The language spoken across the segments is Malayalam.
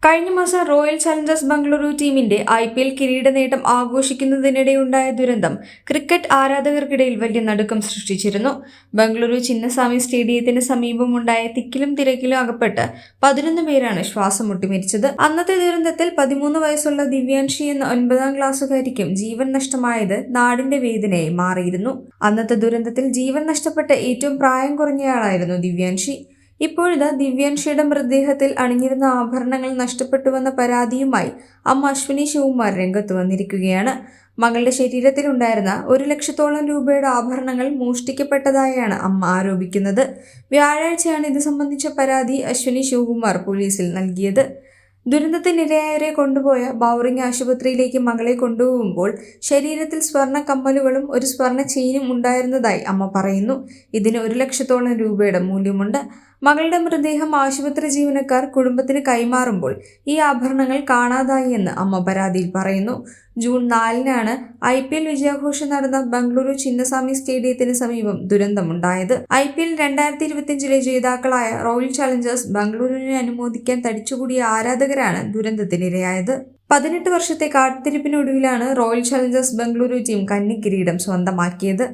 കഴിഞ്ഞ മാസം റോയൽ ചലഞ്ചേഴ്സ് ബംഗളൂരു ടീമിന്റെ IPL കിരീട നേട്ടം ആഘോഷിക്കുന്നതിനിടെയുണ്ടായ ദുരന്തം ക്രിക്കറ്റ് ആരാധകർക്കിടയിൽ വലിയ നടുക്കം സൃഷ്ടിച്ചിരുന്നു. ബംഗളൂരു ചിന്നസ്വാമി സ്റ്റേഡിയത്തിന് സമീപമുണ്ടായ തിക്കിലും തിരക്കിലും അകപ്പെട്ട് 11 പേരാണ് ശ്വാസം മുട്ടി മരിച്ചത്. അന്നത്തെ ദുരന്തത്തിൽ 13 വയസ്സുള്ള ദിവ്യാൻഷി എന്ന 9ാം ക്ലാസ്സുകാരിക്കും ജീവൻ നഷ്ടമായത് നാടിന്റെ വേദനയായി മാറിയിരുന്നു. അന്നത്തെ ദുരന്തത്തിൽ ജീവൻ നഷ്ടപ്പെട്ട ഏറ്റവും പ്രായം കുറഞ്ഞയാളായിരുന്നു ദിവ്യാൻഷി. ഇപ്പോഴിതാ ദിവ്യാൻഷിയുടെ മൃതദേഹത്തിൽ അണിഞ്ഞിരുന്ന ആഭരണങ്ങൾ നഷ്ടപ്പെട്ടുവെന്ന പരാതിയുമായി അമ്മ അശ്വിനി ശിവകുമാർ രംഗത്ത് വന്നിരിക്കുകയാണ്. മകളുടെ ശരീരത്തിലുണ്ടായിരുന്ന 1 ലക്ഷത്തോളം രൂപയുടെ ആഭരണങ്ങൾ മോഷ്ടിക്കപ്പെട്ടതായാണ് അമ്മ ആരോപിക്കുന്നത്. വ്യാഴാഴ്ചയാണ് ഇത് സംബന്ധിച്ച പരാതി അശ്വിനി ശിവകുമാർ പോലീസിൽ നൽകിയത്. ദുരന്തത്തിനിരയായവരെ കൊണ്ടുപോയ ബൗറിംഗ് ആശുപത്രിയിലേക്ക് മകളെ കൊണ്ടുപോകുമ്പോൾ ശരീരത്തിൽ സ്വർണ്ണ കമ്മലുകളും ഒരു സ്വർണ്ണ ചെയിനും ഉണ്ടായിരുന്നതായി അമ്മ പറയുന്നു. ഇതിന് 1 ലക്ഷത്തോളം രൂപയുടെ മൂല്യമുണ്ട്. മകളുടെ മൃതദേഹം ആശുപത്രി ജീവനക്കാർ കുടുംബത്തിന് കൈമാറുമ്പോൾ ഈ ആഭരണങ്ങൾ കാണാതായി എന്ന് അമ്മ പരാതിയിൽ പറയുന്നു. ജൂൺ 4-നാണ് IPL വിജയാഘോഷം നടന്ന ബംഗളൂരു ചിന്നസ്വാമി സ്റ്റേഡിയത്തിന് സമീപം ദുരന്തമുണ്ടായത്. IPL 2025-ലെ ജേതാക്കളായ റോയൽ ചലഞ്ചേഴ്സ് ബംഗളൂരുവിനെ അനുമോദിക്കാൻ തടിച്ചുകൂടിയ ആരാധകരാണ് ദുരന്തത്തിനിരയായത്. 18 വർഷത്തെ കാത്തിരിപ്പിനൊടുവിലാണ് റോയൽ ചലഞ്ചേഴ്സ് ബംഗളൂരു ടീം കന്നിക്കിരീടം സ്വന്തമാക്കിയത്.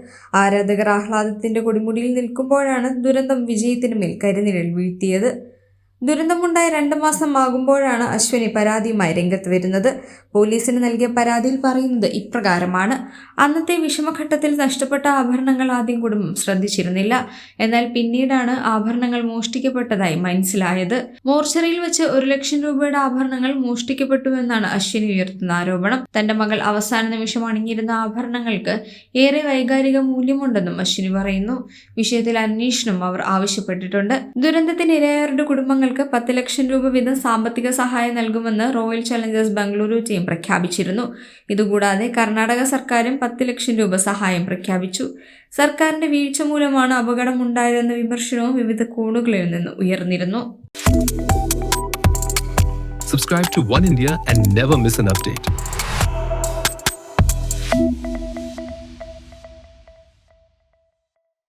ആരാധകർ ആഹ്ലാദത്തിന്റെ കൊടുമുടിയിൽ നിൽക്കുമ്പോഴാണ് ദുരന്തം വിജയത്തിനു മേൽ കരിനിഴൽ വീഴ്ത്തിയത്. ദുരന്തമുണ്ടായ 2 മാസം ആകുമ്പോഴാണ് അശ്വിനി പരാതിയുമായി രംഗത്ത് വരുന്നത്. പോലീസിന് നൽകിയ പരാതിയിൽ പറയുന്നത് ഇപ്രകാരമാണ്: അന്നത്തെ വിഷമഘട്ടത്തിൽ നഷ്ടപ്പെട്ട ആഭരണങ്ങൾ ആദ്യം കുടുംബം ശ്രദ്ധിച്ചിരുന്നില്ല. എന്നാൽ പിന്നീടാണ് ആഭരണങ്ങൾ മോഷ്ടിക്കപ്പെട്ടതായി മനസ്സിലായത്. മോർച്ചറിയിൽ വെച്ച് 1 ലക്ഷം രൂപയുടെ ആഭരണങ്ങൾ മോഷ്ടിക്കപ്പെട്ടുവെന്നാണ് അശ്വിനി ഉയർത്തുന്ന ആരോപണം. തന്റെ മകൾ അവസാന നിമിഷം അണിഞ്ഞിരുന്ന ആഭരണങ്ങൾക്ക് ഏറെ വൈകാരിക മൂല്യമുണ്ടെന്നും അശ്വിനി പറയുന്നു. വിഷയത്തിൽ അന്വേഷണം അവർ ആവശ്യപ്പെട്ടിട്ടുണ്ട്. ദുരന്തത്തിനിരയായവരുടെ കുടുംബങ്ങൾ 10 ലക്ഷം രൂപ വീതം സാമ്പത്തിക സഹായം നൽകുമെന്ന് റോയൽ ചലഞ്ചേഴ്സ് ബംഗളൂരു ടീം പ്രഖ്യാപിച്ചിരുന്നു. ഇതുകൂടാതെ കർണാടക സർക്കാരും 10 ലക്ഷം രൂപ സഹായം പ്രഖ്യാപിച്ചു. സർക്കാരിന്റെ വീഴ്ച മൂലമാണ് അപകടമുണ്ടായതെന്ന വിമർശനവും വിവിധ കോണുകളിൽ നിന്ന് ഉയർന്നിരുന്നു. Subscribe to One India and never miss an update.